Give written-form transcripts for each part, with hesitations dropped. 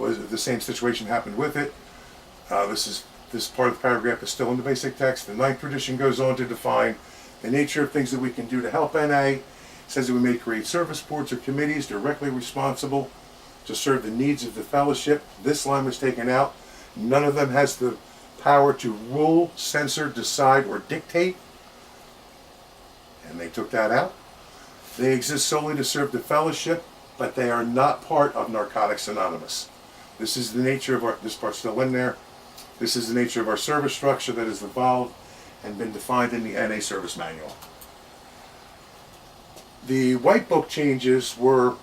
the same situation happened with it. This part of the paragraph is still in the basic text. The ninth tradition goes on to define the nature of things that we can do to help NA. It says that we may create service boards or committees directly responsible to serve the needs of the fellowship. This line was taken out. None of them has the power to rule, censor, decide, or dictate. And they took that out. They exist solely to serve the fellowship, but they are not part of Narcotics Anonymous. This is the nature of this part's still in there. This is the nature of our service structure that has evolved and been defined in the NA Service Manual. The White Book changes were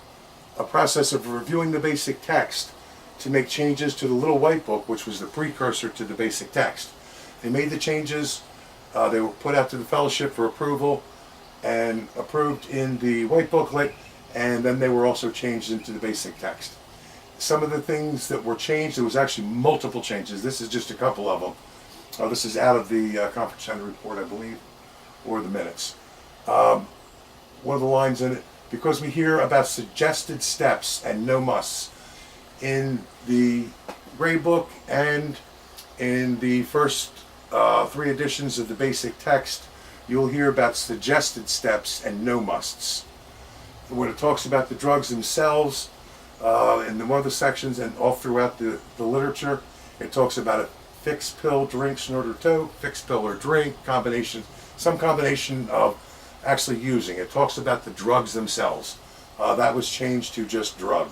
a process of reviewing the basic text to make changes to the Little White Book, which was the precursor to the basic text. They made the changes, they were put out to the fellowship for approval and approved in the White Booklet, and then they were also changed into the basic text. Some of the things that were changed, there was actually multiple changes. This is just a couple of them. This is out of the conference center report, I believe, or the minutes. One of the lines in it, because we hear about suggested steps and no musts. In the Gray Book and in the first 3 editions of the basic text, you'll hear about suggested steps and no musts. When it talks about the drugs themselves, in one of the sections and all throughout the literature, it talks about a fixed pill, drink, snort or toke, fixed pill or drink, combination, some combination of actually using. It talks about the drugs themselves. That was changed to just drug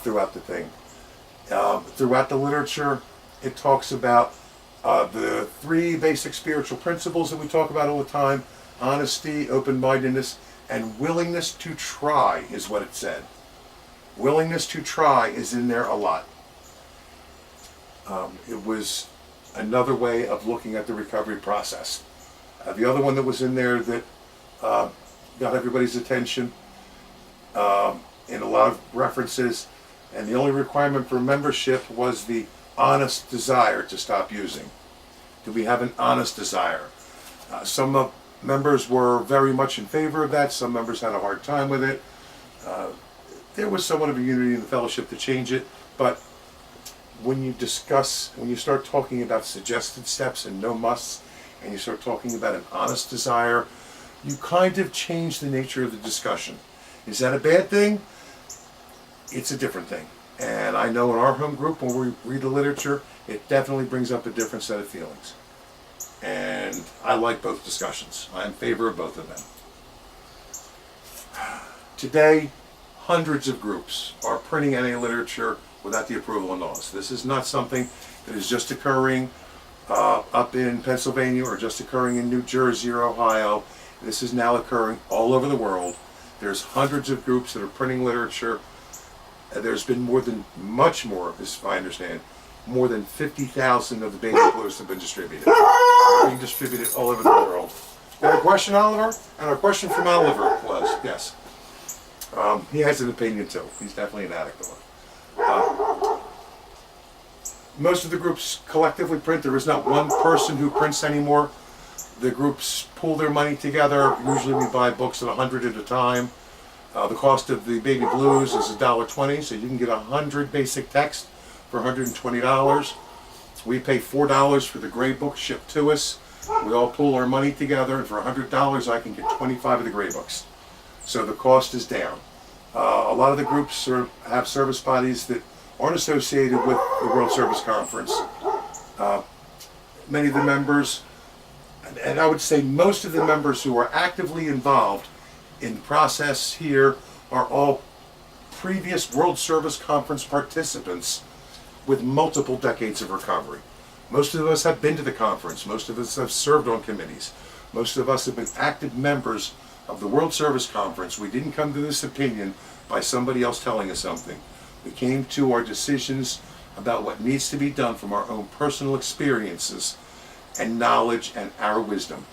throughout the thing. Throughout the literature, it talks about the 3 basic spiritual principles that we talk about all the time: honesty, open-mindedness, and willingness to try is what it said. Willingness to try is in there a lot. It was another way of looking at the recovery process. The other one that was in there that got everybody's attention in a lot of references, and the only requirement for membership was the honest desire to stop using. Do we have an honest desire? Some members were very much in favor of that. Some members had a hard time with it. There was somewhat of a unity in the fellowship to change it, but when you start talking about suggested steps and no musts, and you start talking about an honest desire, you kind of change the nature of the discussion. Is that a bad thing? It's a different thing. And I know in our home group, when we read the literature, it definitely brings up a different set of feelings. And I like both discussions. I'm in favor of both of them. Today, hundreds of groups are printing NA literature without the approval of NAWS. This is not something that is just occurring up in Pennsylvania or just occurring in New Jersey or Ohio. This is now occurring all over the world. There's hundreds of groups that are printing literature. There's been much more, as I understand, more than 50,000 of the baby blues have been distributed. They're being distributed all over the world. Got a question, Oliver? And our question from Oliver was, yes. He has an opinion too. He's definitely an addict of it. Most of the groups collectively print. There is not one person who prints anymore. The groups pool their money together. Usually we buy books at 100 at a time. The cost of the Baby Blues is $1.20, so you can get 100 basic text for $120. We pay $4 for the Gray Book shipped to us. We all pool our money together, and for $100 I can get 25 of the Gray Books. So the cost is down. A lot of the groups have service bodies that aren't associated with the World Service Conference. Many of the members, and I would say most of the members who are actively involved in the process here are all previous World Service Conference participants with multiple decades of recovery. Most of us have been to the conference. Most of us have served on committees. Most of us have been active members of the World Service Conference. We didn't come to this opinion by somebody else telling us something. We came to our decisions about what needs to be done from our own personal experiences and knowledge and our wisdom.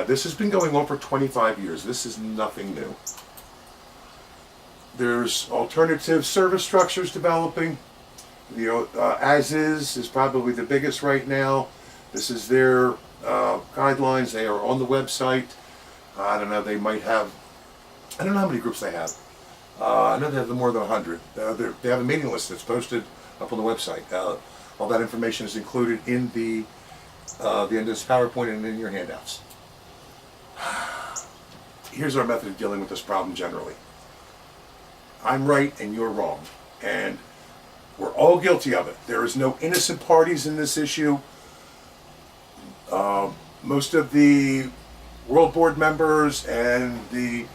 This has been going on for 25 years. This is nothing new. There's alternative service structures developing. As is probably the biggest right now. This is their guidelines. They are on the website. I don't know, they might have, I don't know how many groups they have. I know they have more than 100. They have a mailing list that's posted up on the website. All that information is included in the end of this PowerPoint and in your handouts. Here's our method of dealing with this problem generally. I'm right and you're wrong. And we're all guilty of it. There is no innocent parties in this issue. Most of the World Board members and a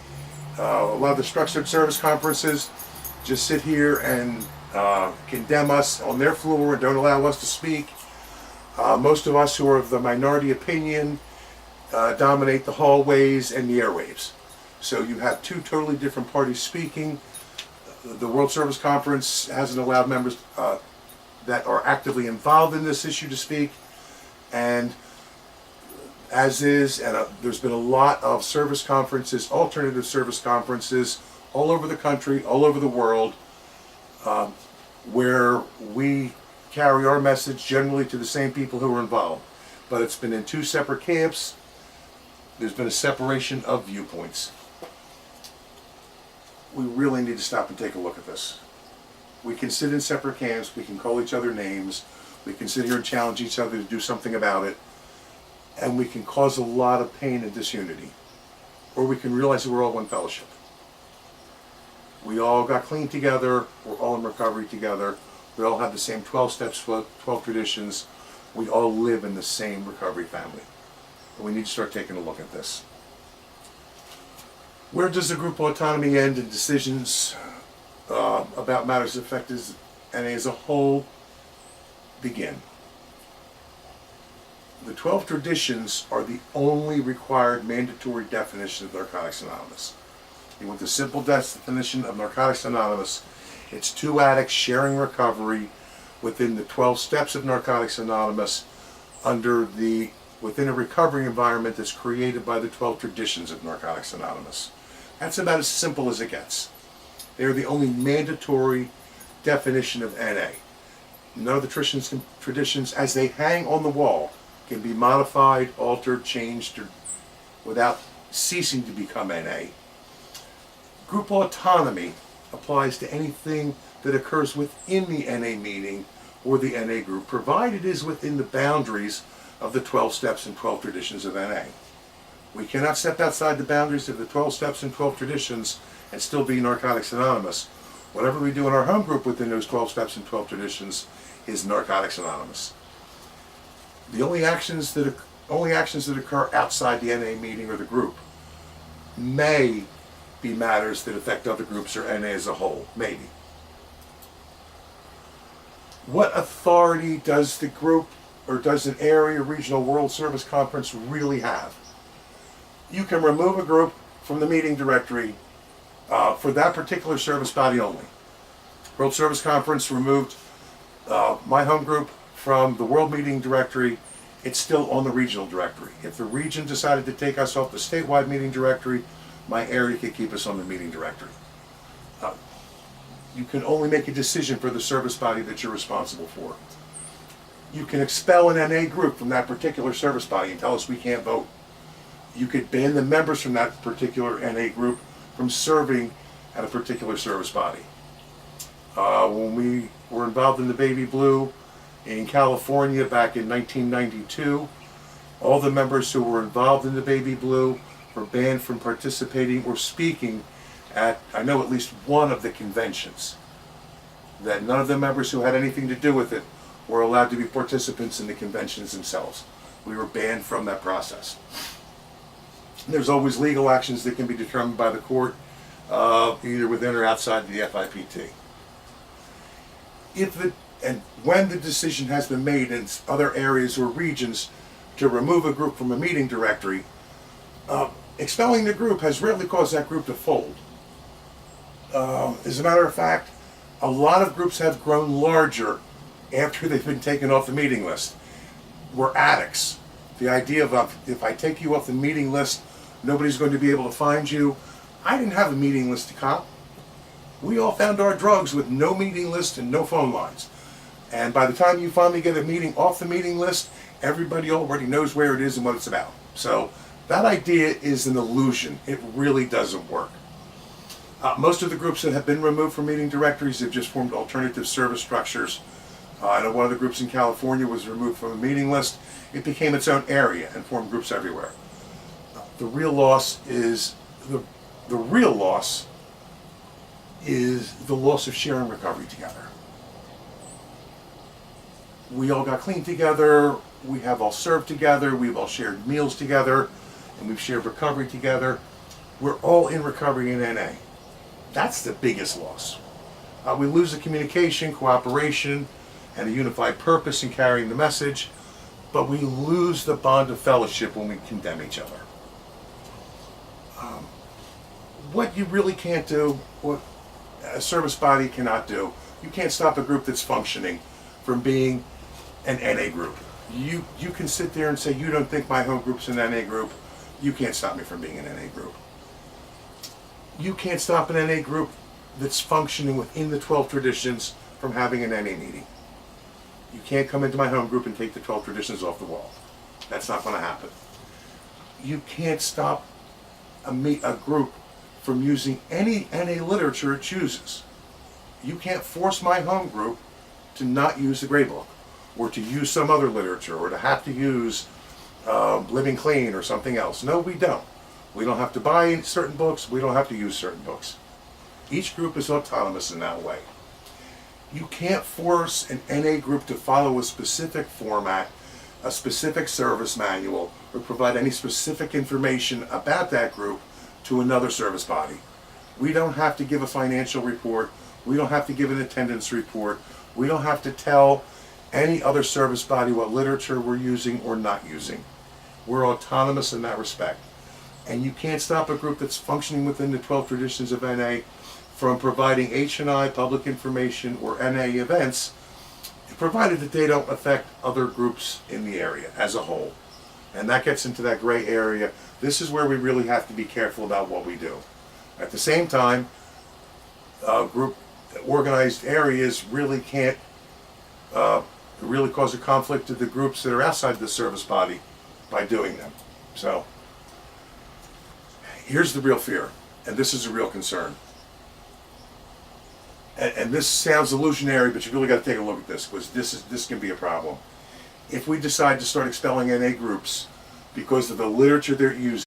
lot of the structured service conferences just sit here and condemn us on their floor and don't allow us to speak. Most of us who are of the minority opinion dominate the hallways and the airwaves. So you have two totally different parties speaking. The World Service Conference hasn't allowed members that are actively involved in this issue to speak, and there's been a lot of service conferences, alternative service conferences, all over the country, all over the world, where we carry our message generally to the same people who are involved. But it's been in two separate camps. There's been a separation of viewpoints. We really need to stop and take a look at this. We can sit in separate camps, we can call each other names, we can sit here and challenge each other to do something about it, and we can cause a lot of pain and disunity. Or we can realize that we're all one fellowship. We all got clean together, we're all in recovery together, we all have the same 12 steps, 12 traditions, we all live in the same recovery family. And we need to start taking a look at this. Where does the group autonomy end and decisions about matters that affect NA as a whole begin? The 12 traditions are the only required mandatory definition of Narcotics Anonymous. You want the simple definition of Narcotics Anonymous, it's two addicts sharing recovery within the 12 steps of Narcotics Anonymous within a recovery environment that's created by the 12 traditions of Narcotics Anonymous. That's about as simple as it gets. They're the only mandatory definition of NA. None of the traditions as they hang on the wall can be modified, altered, changed, without ceasing to become NA. Group autonomy applies to anything that occurs within the NA meeting or the NA group, provided it is within the boundaries of the 12 steps and 12 traditions of NA. We cannot step outside the boundaries of the 12 steps and 12 traditions and still be Narcotics Anonymous. Whatever we do in our home group within those 12 steps and 12 traditions is Narcotics Anonymous. The only actions that occur outside the NA meeting or the group may be matters that affect other groups or NA as a whole, maybe. What authority does the group or does an area regional World Service Conference really have? You can remove a group from the meeting directory for that particular service body only. World Service Conference removed my home group from the World Meeting Directory. It's still on the regional directory. If the region decided to take us off the statewide meeting directory, my area could keep us on the meeting directory. You can only make a decision for the service body that you're responsible for. You can expel an NA group from that particular service body and tell us we can't vote. You could ban the members from that particular NA group from serving at a particular service body. When we were involved in the Baby Blue in California back in 1992, all the members who were involved in the Baby Blue were banned from participating or speaking at, I know, at least one of the conventions. That none of the members who had anything to do with it were allowed to be participants in the conventions themselves. We were banned from that process. There's always legal actions that can be determined by the court, either within or outside the FIPT. When the decision has been made in other areas or regions to remove a group from a meeting directory, expelling the group has rarely caused that group to fold. As a matter of fact, a lot of groups have grown larger after they've been taken off the meeting list. We're addicts. The idea of if I take you off the meeting list, nobody's going to be able to find you. I didn't have a meeting list to cop. We all found our drugs with no meeting list and no phone lines. And by the time you finally get a meeting off the meeting list, everybody already knows where it is and what it's about. So that idea is an illusion. It really doesn't work. Most of the groups that have been removed from meeting directories have just formed alternative service structures. I know one of the groups in California was removed from the meeting list. It became its own area and formed groups everywhere. The real loss is the loss of sharing recovery together. We all got clean together. We have all served together. We've all shared meals together, and we've shared recovery together. We're all in recovery in NA. That's the biggest loss. We lose the communication, cooperation, and a unified purpose in carrying the message, but we lose the bond of fellowship when we condemn each other. What you really can't do, what a service body cannot do, you can't stop a group that's functioning from being an NA group. You can sit there and say, you don't think my home group's an NA group. You can't stop me from being an NA group. You can't stop an NA group that's functioning within the 12 traditions from having an NA meeting. You can't come into my home group and take the 12 traditions off the wall. That's not going to happen. You can't stop a group from using any NA literature it chooses. You can't force my home group to not use the Gray Book, or to use some other literature, or to have to use Living Clean or something else. No, we don't. We don't have to buy certain books. We don't have to use certain books. Each group is autonomous in that way. You can't force an NA group to follow a specific format, a specific service manual, or provide any specific information about that group to another service body. We don't have to give a financial report. We don't have to give an attendance report. We don't have to tell any other service body what literature we're using or not using. We're autonomous in that respect. And you can't stop a group that's functioning within the 12 traditions of NA from providing H&I, public information, or NA events, provided that they don't affect other groups in the area as a whole. And that gets into that gray area. This is where we really have to be careful about what we do. At the same time, group organized areas really can't really cause a conflict to the groups that are outside the service body by doing them. So here's the real fear, and this is a real concern. And this sounds illusionary, but you really got to take a look at this, because this can be a problem. If we decide to start expelling NA groups because of the literature they're using,